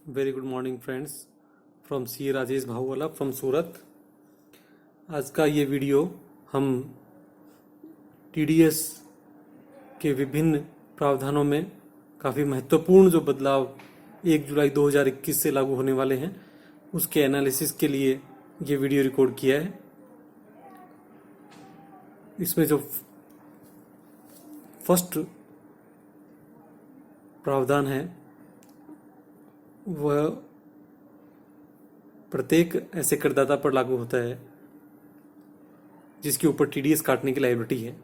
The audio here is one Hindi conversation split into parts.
Very good morning friends from C Rajesh Bhauwala from Surat. आज का ये वीडियो हम टीडीएस के विभिन्न प्रावधानों में काफ़ी महत्वपूर्ण जो बदलाव 1 जुलाई 2021 से लागू होने वाले हैं उसके एनालिसिस के लिए ये वीडियो रिकॉर्ड किया है। इसमें जो फर्स्ट प्रावधान है वह प्रत्येक ऐसे करदाता पर लागू होता है जिसके ऊपर टीडीएस काटने की लायबिलिटी है।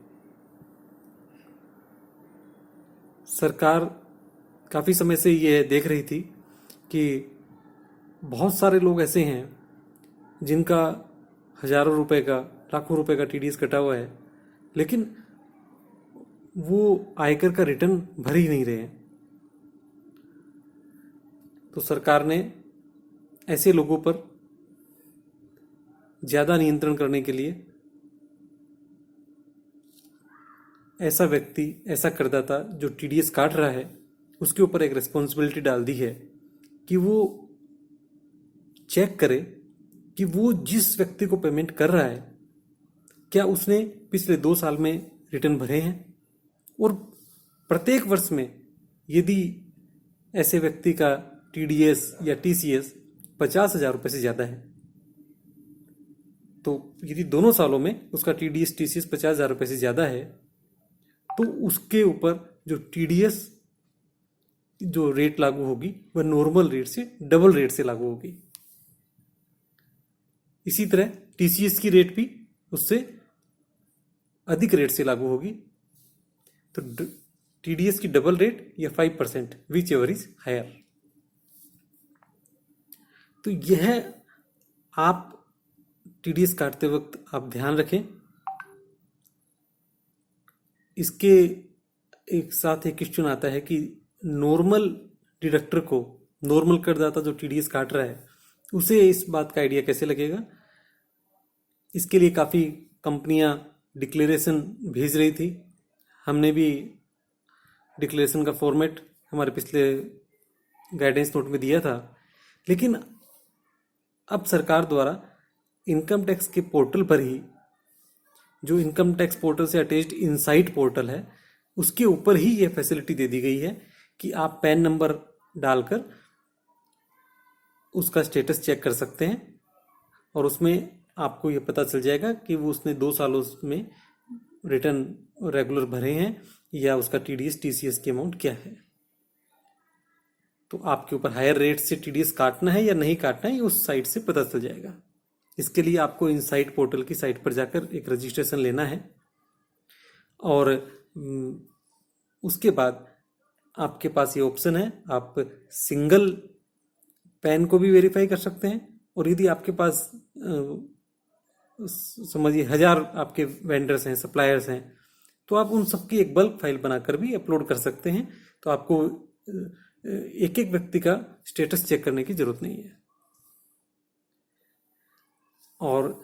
सरकार काफ़ी समय से यह देख रही थी कि बहुत सारे लोग ऐसे हैं जिनका हजारों रुपए का लाखों रुपए का टीडीएस कटा हुआ है, लेकिन वो आयकर का रिटर्न भर ही नहीं रहे हैं। तो सरकार ने ऐसे लोगों पर ज़्यादा नियंत्रण करने के लिए ऐसा व्यक्ति, ऐसा करदाता जो टीडीएस काट रहा है उसके ऊपर एक रिस्पॉन्सिबिलिटी डाल दी है कि वो चेक करे कि वो जिस व्यक्ति को पेमेंट कर रहा है क्या उसने पिछले 2 साल में रिटर्न भरे हैं, और प्रत्येक वर्ष में यदि ऐसे व्यक्ति का टीडीएस या टीसीएस 50,000 रुपये से ज़्यादा है तो यदि दोनों सालों में उसका टीडीएस टीसीएस 50,000 रुपये से ज़्यादा है तो उसके ऊपर जो टीडीएस जो रेट लागू होगी वह नॉर्मल रेट से डबल रेट से लागू होगी। इसी तरह टीसीएस की रेट भी उससे अधिक रेट से लागू होगी। तो टीडीएस की डबल रेट या 5% विच एवर इज हायर। तो यह आप टीडीएस काटते वक्त आप ध्यान रखें। इसके एक साथ एक क्वेश्चन आता है कि नॉर्मल डिडक्टर को, नॉर्मल करदाता जो टीडीएस काट रहा है उसे इस बात का आइडिया कैसे लगेगा। इसके लिए काफ़ी कंपनियां डिक्लेरेशन भेज रही थी। हमने भी डिक्लेरेशन का फॉर्मेट हमारे पिछले गाइडेंस नोट में दिया था, लेकिन अब सरकार द्वारा इनकम टैक्स के पोर्टल पर ही, जो इनकम टैक्स पोर्टल से अटैच्ड इनसाइट पोर्टल है, उसके ऊपर ही यह फैसिलिटी दे दी गई है कि आप पैन नंबर डालकर उसका स्टेटस चेक कर सकते हैं और उसमें आपको यह पता चल जाएगा कि वो उसने 2 सालों में रिटर्न रेगुलर भरे हैं या उसका टीडीएस टीसीएस की अमाउंट क्या है। तो आपके ऊपर हायर रेट से टीडीएस काटना है या नहीं काटना है ये उस साइट से पता चल जाएगा। इसके लिए आपको इनसाइट पोर्टल की साइट पर जाकर एक रजिस्ट्रेशन लेना है और उसके बाद आपके पास ये ऑप्शन है, आप सिंगल पैन को भी वेरीफाई कर सकते हैं, और यदि आपके पास समझिए 1000 आपके वेंडर्स हैं, सप्लायर्स हैं, तो आप उन सबकी एक बल्क फाइल बनाकर भी अपलोड कर सकते हैं। तो आपको एक एक व्यक्ति का स्टेटस चेक करने की जरूरत नहीं है। और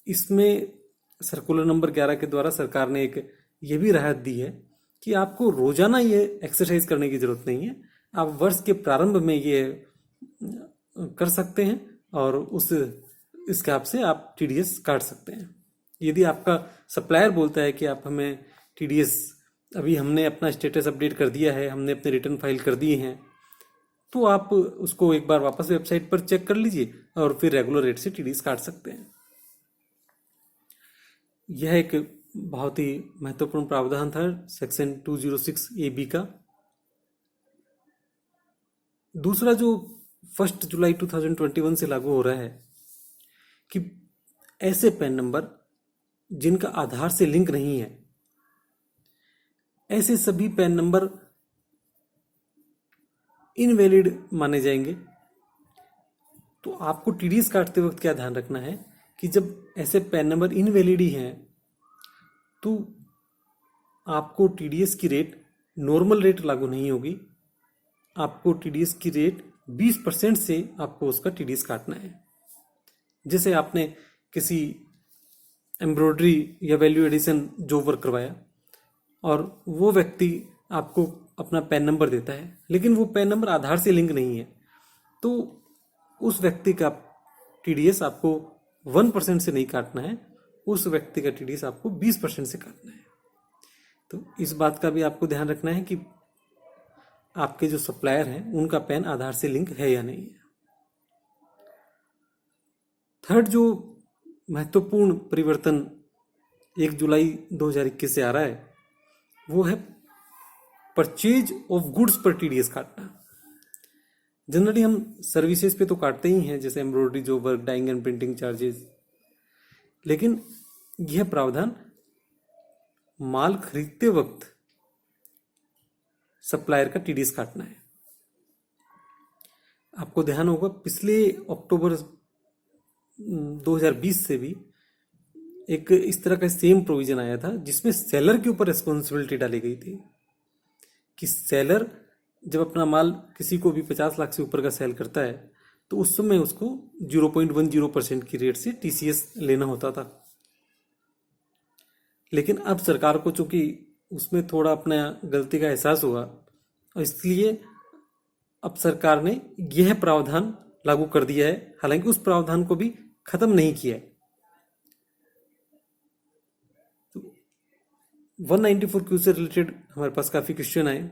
इसमें सर्कुलर नंबर 11 के द्वारा सरकार ने एक ये भी राहत दी है कि आपको रोजाना ये एक्सरसाइज करने की जरूरत नहीं है। आप वर्ष के प्रारंभ में ये कर सकते हैं और उस हिसाब से आप टीडीएस काट सकते हैं। यदि आपका सप्लायर बोलता है कि आप हमें टीडीएस, अभी हमने अपना स्टेटस अपडेट कर दिया है, हमने अपने रिटर्न फाइल कर दिए हैं, तो आप उसको एक बार वापस वेबसाइट पर चेक कर लीजिए और फिर रेगुलर रेट से टीडीएस काट सकते हैं। यह एक बहुत ही महत्वपूर्ण प्रावधान था सेक्शन 206 AB का। दूसरा जो 1 जुलाई 2021 से लागू हो रहा है कि ऐसे पैन नंबर जिनका आधार से लिंक नहीं है, ऐसे सभी पैन नंबर इनवैलिड माने जाएंगे। तो आपको टीडीएस काटते वक्त क्या ध्यान रखना है कि जब ऐसे पैन नंबर इनवैलिड ही हैं तो आपको टीडीएस की रेट नॉर्मल रेट लागू नहीं होगी। आपको टीडीएस की रेट 20% से आपको उसका टीडीएस काटना है। जैसे आपने किसी एम्ब्रॉयडरी या वैल्यू एडिशन जॉब वर्क करवाया और वो व्यक्ति आपको अपना पैन नंबर देता है, लेकिन वो पैन नंबर आधार से लिंक नहीं है, तो उस व्यक्ति का टीडीएस आपको 1% से नहीं काटना है, उस व्यक्ति का टीडीएस आपको 20% से काटना है। तो इस बात का भी आपको ध्यान रखना है कि आपके जो सप्लायर हैं उनका पैन आधार से लिंक है या नहीं है। थर्ड जो महत्वपूर्ण परिवर्तन 1 जुलाई 2021 से आ रहा है वो है परचेज ऑफ गुड्स पर टीडीएस काटना। जनरली हम सर्विसेज पे तो काटते ही हैं, जैसे एम्ब्रॉयडरी जो work, dyeing and printing charges, लेकिन यह प्रावधान माल खरीदते वक्त सप्लायर का टीडीएस काटना है। आपको ध्यान होगा पिछले अक्टूबर 2020 से भी एक इस तरह का सेम प्रोविजन आया था जिसमें सेलर के ऊपर रिस्पॉन्सिबिलिटी डाली गई थी कि सेलर जब अपना माल किसी को भी 50 लाख से ऊपर का सेल करता है तो उस समय उसको 0.10% की रेट से टीसीएस लेना होता था। लेकिन अब सरकार को चूंकि उसमें थोड़ा अपना गलती का एहसास हुआ और इसलिए अब सरकार ने यह प्रावधान लागू कर दिया है, हालांकि उस प्रावधान को भी खत्म नहीं किया है। 194Q से रिलेटेड हमारे पास काफी क्वेश्चन आए,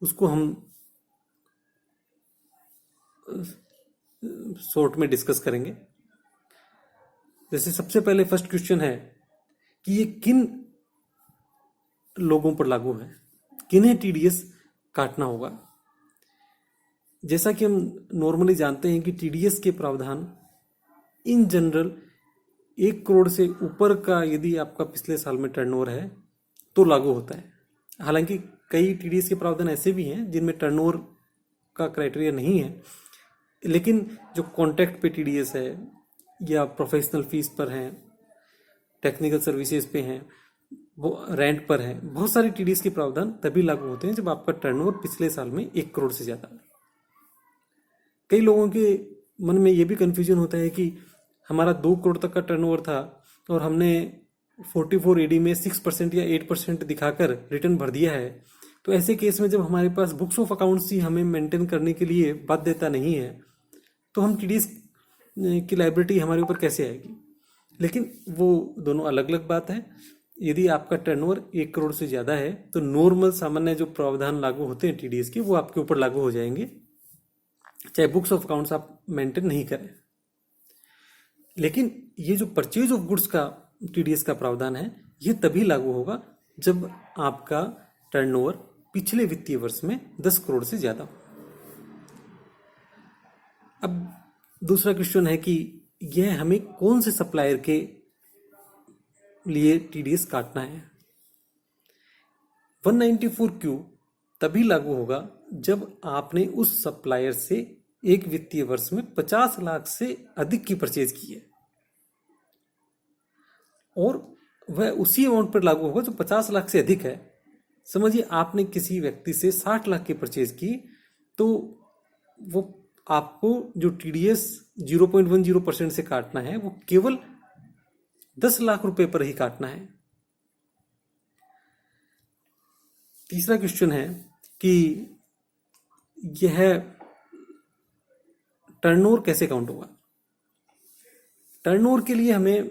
उसको हम शॉर्ट में डिस्कस करेंगे। जैसे सबसे पहले फर्स्ट क्वेश्चन है कि ये किन लोगों पर लागू है, किन्हें टीडीएस काटना होगा। जैसा कि हम नॉर्मली जानते हैं कि टीडीएस के प्रावधान इन जनरल 1 करोड़ से ऊपर का यदि आपका पिछले साल में टर्नओवर है तो लागू होता है। हालांकि कई टीडीएस के प्रावधान ऐसे भी हैं जिनमें टर्नओवर का क्राइटेरिया नहीं है, लेकिन जो कॉन्ट्रैक्ट पे टीडीएस है या प्रोफेशनल फीस पर है, टेक्निकल सर्विसेज पे हैं, वो रेंट पर है, बहुत सारे टीडीएस के प्रावधान तभी लागू होते हैं जब आपका टर्नओवर पिछले साल में 1 करोड़ से ज्यादा है। कई लोगों के मन में ये भी कंफ्यूजन होता है कि हमारा 2 करोड़ तक का टर्नओवर था और हमने 44AD में 6% या 8% दिखाकर रिटर्न भर दिया है, तो ऐसे केस में जब हमारे पास बुक्स ऑफ अकाउंट्स ही हमें मेंटेन करने के लिए बाध्यता नहीं है तो हम टीडीएस की लायबिलिटी हमारे ऊपर कैसे आएगी। लेकिन वो दोनों अलग अलग बात है। यदि आपका टर्नओवर 1 करोड़ से ज़्यादा है तो नॉर्मल सामान्य जो प्रावधान लागू होते हैं टीडीएस के वो आपके ऊपर लागू हो जाएंगे, चाहे बुक्स ऑफ अकाउंट्स आप मेंटेन नहीं करें। लेकिन ये जो परचेज ऑफ गुड्स का टीडीएस का प्रावधान है ये तभी लागू होगा जब आपका टर्नओवर पिछले वित्तीय वर्ष में 10 करोड़ से ज्यादा हो। अब दूसरा क्वेश्चन है कि यह हमें कौन से सप्लायर के लिए टीडीएस काटना है। 194Q तभी लागू होगा जब आपने उस सप्लायर से एक वित्तीय वर्ष में 50 लाख से अधिक की परचेज की है और वह उसी अमाउंट पर लागू होगा जो 50 लाख से अधिक है। समझिए आपने किसी व्यक्ति से 60 लाख की परचेज की तो वो आपको जो टीडीएस 0.10% से काटना है वो केवल 10 लाख रुपए पर ही काटना है। तीसरा क्वेश्चन है कि यह टर्नओवर कैसे काउंट होगा। टर्नओवर के लिए हमें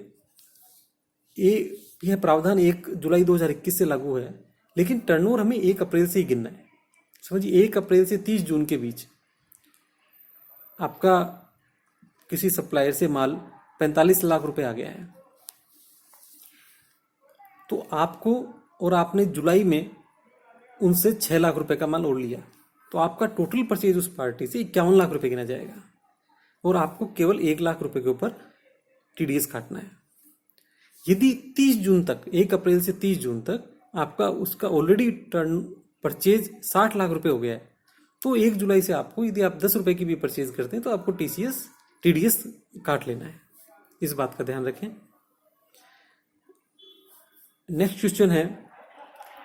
यह प्रावधान 1 जुलाई 2021 से लागू है, लेकिन टर्नओवर हमें 1 अप्रैल से ही गिनना है। समझिए 1 अप्रैल से 30 जून के बीच आपका किसी सप्लायर से माल 45 लाख रुपए आ गया है तो आपको, और आपने जुलाई में उनसे 6 लाख रुपए का माल और लिया तो आपका टोटल परचेज उस पार्टी से 51 लाख रुपए गिना जाएगा और आपको केवल 1 लाख रुपए के ऊपर टीडीएस काटना है। यदि 30 जून तक, 1 अप्रैल से 30 जून तक आपका उसका ऑलरेडी टर्न परचेज 60 लाख रुपए हो गया है तो 1 जुलाई से आपको, यदि आप 10 रुपए की भी परचेज करते हैं तो आपको टीडीएस काट लेना है। इस बात का ध्यान रखें। नेक्स्ट क्वेश्चन है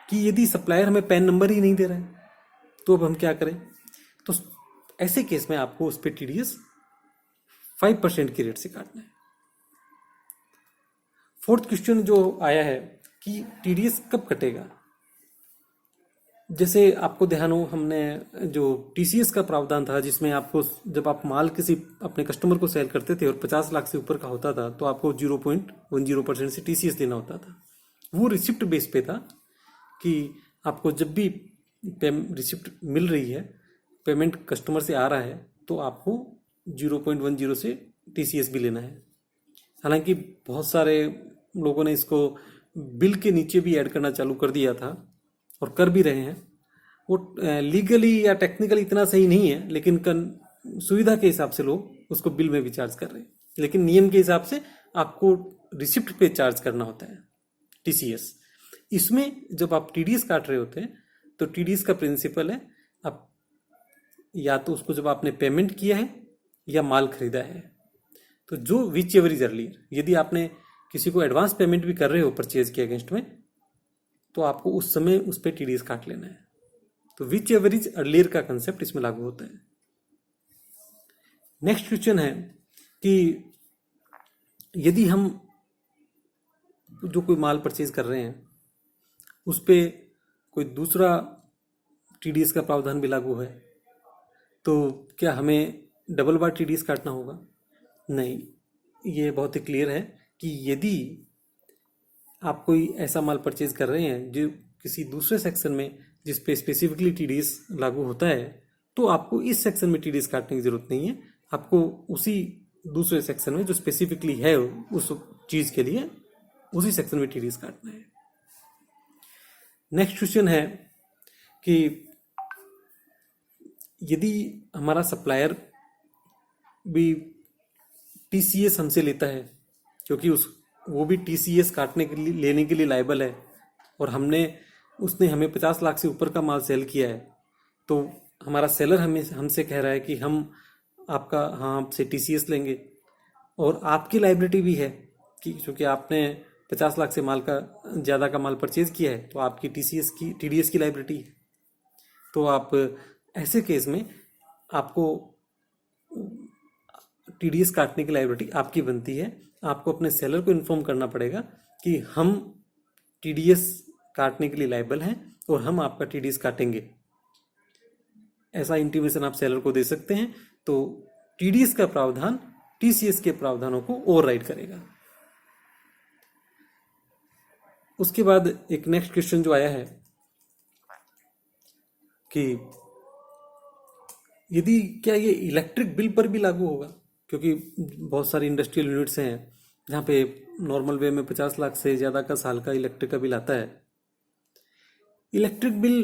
कि यदि सप्लायर हमें पैन नंबर ही नहीं दे रहा है तो अब हम क्या करें। तो ऐसे केस में आपको उस पर टीडीएस 5% की रेट से काटना है। फोर्थ क्वेश्चन जो आया है कि टीडीएस कब कटेगा। जैसे आपको ध्यान हो, हमने जो टीसीएस का प्रावधान था जिसमें आपको जब आप माल किसी अपने कस्टमर को सेल करते थे और 50 लाख से ऊपर का होता था तो आपको 0.10% से टीसीएस देना होता था। वो रिसिप्ट बेस पे था कि आपको जब भी रिसिप्ट मिल रही है, पेमेंट कस्टमर से आ रहा है, तो आपको 0.10 से टीसीएस भी लेना है। हालांकि बहुत सारे लोगों ने इसको बिल के नीचे भी ऐड करना चालू कर दिया था और कर भी रहे हैं। वो लीगली या टेक्निकली इतना सही नहीं है, लेकिन सुविधा के हिसाब से लोग उसको बिल में भी चार्ज कर रहे हैं। लेकिन नियम के हिसाब से आपको रिसिप्ट पे चार्ज करना होता है टीसीएस। इसमें जब आप टीडीएस काट रहे होते हैं तो टीडीएस का प्रिंसिपल है, आप या तो उसको जब आपने पेमेंट किया है या माल खरीदा है, तो जो विच एवर इज अर्लियर, यदि आपने किसी को एडवांस पेमेंट भी कर रहे हो परचेज के अगेंस्ट में, तो आपको उस समय उस पर टीडीएस काट लेना है। तो विच एवर इज अर्लियर का कंसेप्ट इसमें लागू होता है। नेक्स्ट क्वेश्चन है कि यदि हम जो कोई माल परचेज कर रहे हैं उस पे कोई दूसरा टीडीएस का प्रावधान भी लागू है, तो क्या हमें डबल बार टीडीएस काटना होगा? नहीं, ये बहुत ही क्लियर है कि यदि आप कोई ऐसा माल परचेज कर रहे हैं जो किसी दूसरे सेक्शन में जिस पे स्पेसिफिकली टीडीएस लागू होता है, तो आपको इस सेक्शन में टीडीएस काटने की जरूरत नहीं है। आपको उसी दूसरे सेक्शन में जो स्पेसिफिकली है उस चीज के लिए, उसी सेक्शन में टीडीएस काटना है। नेक्स्ट क्वेश्चन है कि यदि हमारा सप्लायर भी टीसीएस हमसे लेता है, क्योंकि वो भी टीसीएस काटने के लिए, लेने के लिए लायबल है, और उसने हमें 50 लाख से ऊपर का माल सेल किया है, तो हमारा सेलर हमसे कह रहा है कि हम आपसे टीसीएस लेंगे, और आपकी लायबिलिटी भी है कि क्योंकि आपने 50 लाख से ज़्यादा का माल परचेज किया है, तो आपकी टीडीएस की लायबिलिटी है। तो आप ऐसे केस में आपको टीडीएस काटने की लायबिलिटी आपकी बनती है। आपको अपने सेलर को इन्फॉर्म करना पड़ेगा कि हम टीडीएस काटने के लिए लायबल हैं और हम आपका टीडीएस काटेंगे। ऐसा इंटीमेशन आप सेलर को दे सकते हैं, तो टीडीएस का प्रावधान टीसीएस के प्रावधानों को ओवरराइड करेगा। उसके बाद एक नेक्स्ट क्वेश्चन जो आया है कि यदि क्या ये इलेक्ट्रिक बिल पर भी लागू होगा, क्योंकि बहुत सारी इंडस्ट्रियल यूनिट्स हैं जहाँ पे नॉर्मल वे में 50 लाख से ज़्यादा का साल का इलेक्ट्रिक का बिल आता है। इलेक्ट्रिक बिल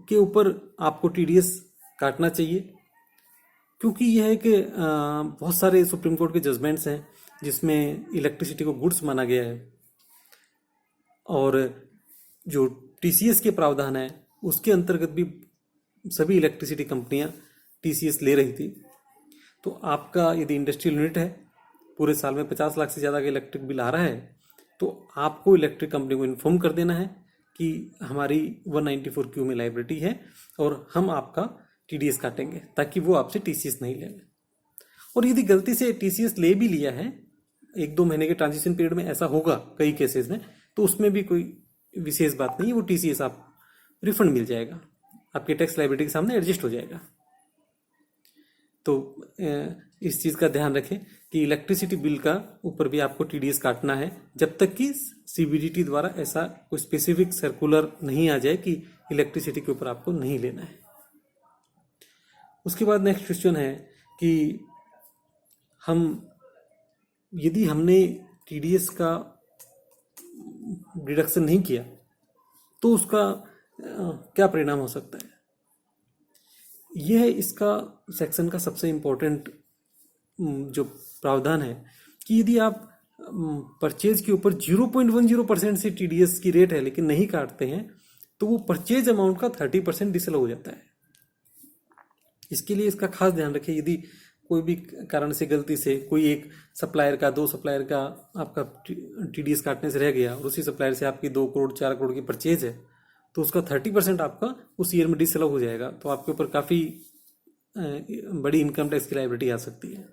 के ऊपर आपको टीडीएस काटना चाहिए, क्योंकि यह है कि बहुत सारे सुप्रीम कोर्ट के जजमेंट्स हैं जिसमें इलेक्ट्रिसिटी को गुड्स माना गया है, और जो टीसीएस के प्रावधान है उसके अंतर्गत भी सभी इलेक्ट्रिसिटी कंपनियां टीसीएस ले रही थी। तो आपका यदि इंडस्ट्रियल यूनिट है, पूरे साल में 50 लाख से ज़्यादा का इलेक्ट्रिक बिल आ रहा है, तो आपको इलेक्ट्रिक कंपनी को इन्फॉर्म कर देना है कि हमारी 194Q में लायबिलिटी है और हम आपका टीडीएस काटेंगे, ताकि वो आपसे टीसीएस नहीं ले। और यदि गलती से टीसीएस ले भी लिया है, 1-2 महीने के ट्रांजिशन पीरियड में ऐसा होगा कई केसेस में, तो उसमें भी कोई विशेष बात नहीं है, वो टीसीएस आप रिफंड मिल जाएगा, आपके टैक्स लायबिलिटी के सामने एडजस्ट हो जाएगा। तो इस चीज़ का ध्यान रखें कि इलेक्ट्रिसिटी बिल का ऊपर भी आपको टीडीएस काटना है, जब तक कि सीबीडीटी द्वारा ऐसा कोई स्पेसिफिक सर्कुलर नहीं आ जाए कि इलेक्ट्रिसिटी के ऊपर आपको नहीं लेना है। उसके बाद नेक्स्ट क्वेश्चन है कि यदि हमने टीडीएस का डिडक्शन नहीं किया तो उसका क्या परिणाम हो सकता है। यह इसका सेक्शन का सबसे इम्पोर्टेंट जो प्रावधान है कि यदि आप परचेज के ऊपर 0.10% से टीडीएस की रेट है लेकिन नहीं काटते हैं, तो वो परचेज अमाउंट का 30% डिसअलाउ हो जाता है। इसके लिए इसका खास ध्यान रखें, यदि कोई भी कारण से गलती से कोई एक सप्लायर का, 2 सप्लायर का आपका टीडीएस काटने से रह गया और उसी सप्लायर से आपकी 2 करोड़ 4 करोड़ की परचेज है, तो उसका 30% आपका उस ईयर में डिसअलाउ हो जाएगा। तो आपके ऊपर काफ़ी बड़ी इनकम टैक्स की लायबिलिटी आ सकती है।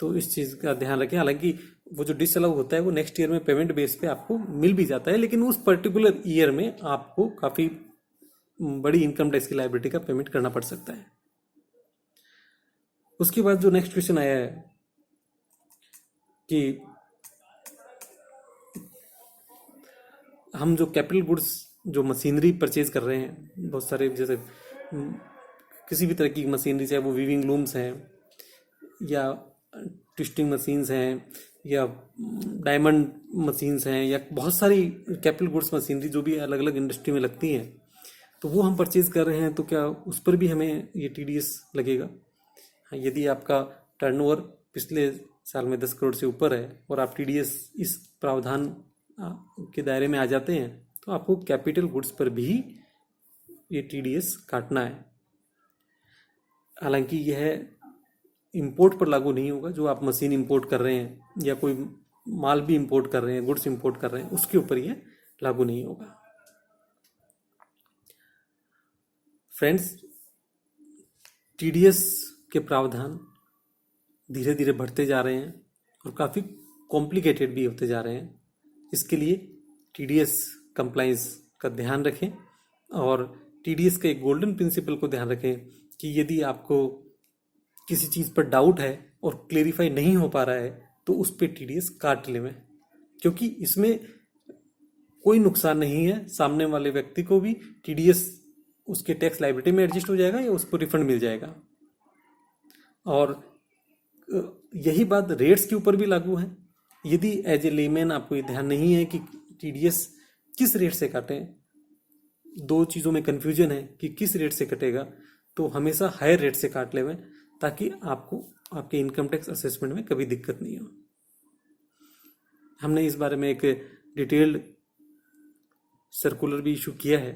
तो इस चीज़ का ध्यान रखें। हालांकि वो जो डिसअलाउ होता है वो नेक्स्ट ईयर में पेमेंट बेस पे आपको मिल भी जाता है, लेकिन उस पर्टिकुलर ईयर में आपको काफ़ी बड़ी इनकम टैक्स की लायबिलिटी का पेमेंट करना पड़ सकता है। उसके बाद जो नेक्स्ट क्वेश्चन आया है कि हम जो कैपिटल गुड्स जो मशीनरी परचेज कर रहे हैं, बहुत सारे, जैसे किसी भी तरह की मशीनरी, चाहे वो वीविंग लूम्स हैं या ट्विस्टिंग मशीन्स हैं या डायमंड मशीन्स हैं या बहुत सारी कैपिटल गुड्स मशीनरी जो भी अलग अलग इंडस्ट्री में लगती हैं, तो वो हम परचेज कर रहे हैं, तो क्या उस पर भी हमें ये टीडीएस लगेगा? हाँ, यदि आपका टर्नओवर पिछले साल में 10 करोड़ से ऊपर है और आप टीडीएस इस प्रावधान के दायरे में आ जाते हैं, तो आपको कैपिटल गुड्स पर भी ये टीडीएस काटना है। हालांकि यह इंपोर्ट पर लागू नहीं होगा, जो आप मशीन इंपोर्ट कर रहे हैं या कोई माल भी इंपोर्ट कर रहे हैं, गुड्स इंपोर्ट कर रहे हैं, उसके ऊपर ये लागू नहीं होगा। फ्रेंड्स, टीडीएस के प्रावधान धीरे धीरे बढ़ते जा रहे हैं और काफ़ी कॉम्प्लिकेटेड भी होते जा रहे हैं। इसके लिए टीडीएस कंप्लाइंस का ध्यान रखें और टीडीएस के एक गोल्डन प्रिंसिपल को ध्यान रखें कि यदि आपको किसी चीज़ पर डाउट है और क्लेरिफाई नहीं हो पा रहा है, तो उस पर टीडीएस काट लें, क्योंकि इसमें कोई नुकसान नहीं है। सामने वाले व्यक्ति को भी टीडीएस उसके टैक्स लायबिलिटी में एडजस्ट हो जाएगा या उसको रिफंड मिल जाएगा। और यही बात रेट्स के ऊपर भी लागू है। यदि एज ए लेमैन आपको ये ध्यान नहीं है कि टीडीएस किस रेट से काटें, दो चीज़ों में कन्फ्यूजन है कि किस रेट से कटेगा, तो हमेशा हायर रेट से काट लें, ताकि आपको आपके इनकम टैक्स असेसमेंट में कभी दिक्कत नहीं हो। हमने इस बारे में एक डिटेल्ड सर्कुलर भी इशू किया है।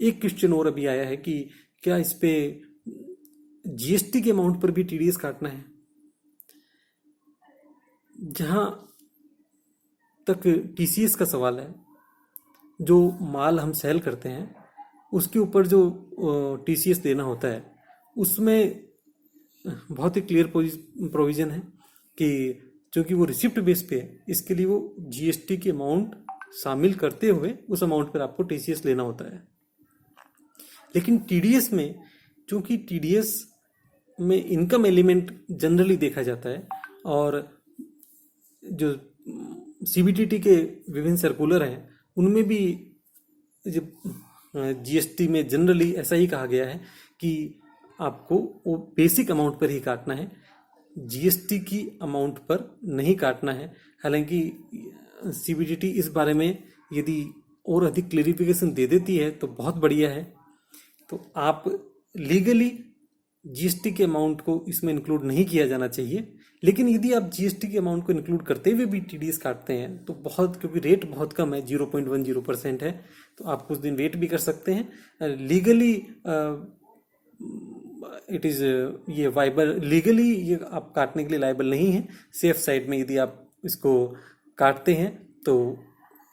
एक क्वेश्चन और अभी आया है कि क्या इस पे जीएसटी के अमाउंट पर भी टीडीएस काटना है? जहां तक टीसीएस का सवाल है, जो माल हम सेल करते हैं उसके ऊपर जो टीसीएस देना होता है, उसमें बहुत ही क्लियर प्रोविजन है कि चूंकि वो रिसिप्ट बेस पे है, इसके लिए वो जीएसटी के अमाउंट शामिल करते हुए उस अमाउंट पर आपको टीसीएस लेना होता है। लेकिन टीडीएस में, चूंकि टीडीएस में इनकम एलिमेंट जनरली देखा जाता है और जो सीबीडीटी के विभिन्न सर्कुलर हैं उनमें भी जीएसटी में जनरली ऐसा ही कहा गया है कि आपको वो बेसिक अमाउंट पर ही काटना है, जीएसटी की अमाउंट पर नहीं काटना है। हालांकि सीबीडीटी इस बारे में यदि और अधिक क्लेरिफिकेशन दे देती है तो बहुत बढ़िया है। तो आप लीगली जीएसटी के अमाउंट को इसमें इंक्लूड नहीं किया जाना चाहिए, लेकिन यदि आप जीएसटी के अमाउंट को इंक्लूड करते हुए भी टीडीएस काटते हैं तो बहुत, क्योंकि रेट बहुत कम है, 0.10% है, तो आप कुछ दिन वेट भी कर सकते हैं। लीगली इट इज़ ये वाइबल, लीगली ये आप काटने के लिए लायबल नहीं है। सेफ साइड में यदि आप इसको काटते हैं तो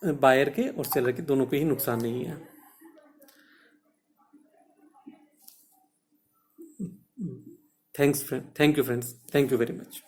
बायर के और सेलर के दोनों पे ही नुकसान नहीं है। Thank you friends, thank you very much.